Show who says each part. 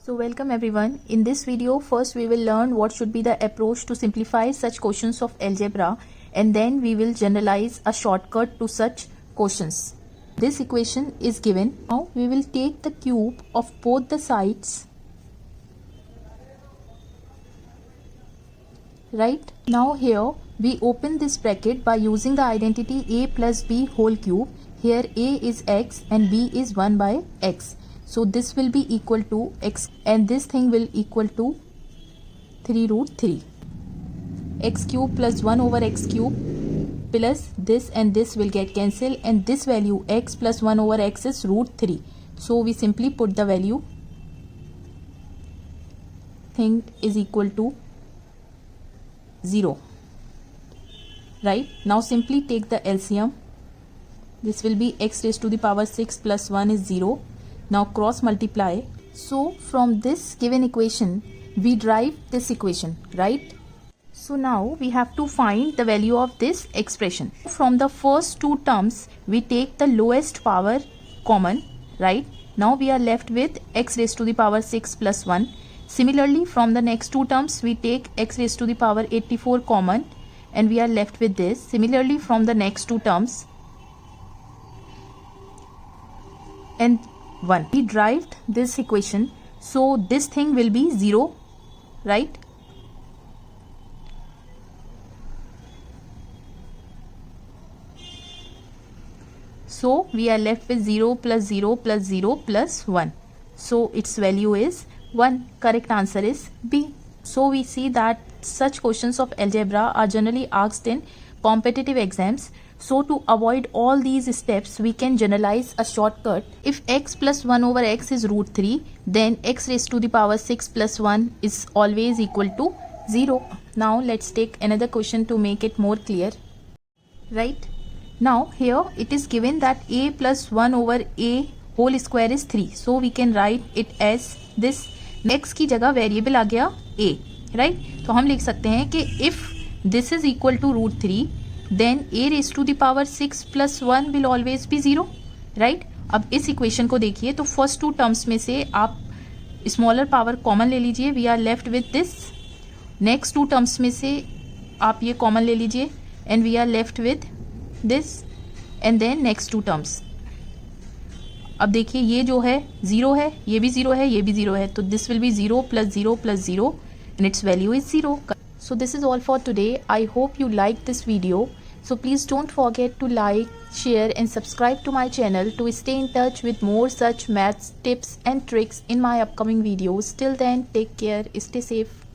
Speaker 1: So welcome everyone. In this video, first we will learn what should be the approach to simplify such questions of algebra, and then we will generalize a shortcut to such questions. This equation is given. Now we will take the cube of both the sides. Right? Now here we open this bracket by using the identity a plus b whole cube. Here a is x and b is 1 by x. So this will be equal to x and this thing will equal to 3 root 3. X cube plus 1 over x cube plus this and this will get cancelled, and this value x plus 1 over x is root 3. So we simply put the value thing is equal to 0. Right? Now simply take the LCM. This will be x raised to the power 6 plus 1 is 0. Now cross multiply. So from this given equation we derive this equation, right? So now we have to find the value of this expression. From the first two terms we take the lowest power common, right? Now we are left with x raised to the power 6 plus 1. Similarly, from the next two terms we take x raised to the power 84 common and we are left with this. Similarly, from the next two terms and 1. We derived this equation, so this thing will be 0, right? So we are left with 0 plus 0 plus 0 plus 1. So its value is 1. Correct answer is B. So we see that such questions of algebra are generally asked in competitive exams. So to avoid all these steps, we can generalize a shortcut. If x plus 1 over x is root 3, then x raised to the power 6 plus 1 is always equal to 0. Now let's take another question to make it more clear. Right? Now here it is given that a plus 1 over a whole square is 3. So we can write it as this. x की जगह variable आ गया a. Right? तो हम लिख सकते हैं कि if this is equal to root 3, then a raised to the power 6 plus 1 will always be 0. Right? अब इस इक्वेशन को देखिए तो फर्स्ट टू टर्म्स में से आप स्मॉलर पावर कॉमन ले लीजिए. We are left with this. Next two terms में से आप ये कॉमन ले लीजिए and we are left with this and then next two terms. अब देखिए ये जो है 0 है, ये भी 0 है, ये भी 0 है, तो this will be 0 plus 0 plus 0 and its value is 0. So this is all for today. I hope you liked this video. So please don't forget to like, share and subscribe to my channel to stay in touch with more such maths tips and tricks in my upcoming videos. Till then, take care, stay safe.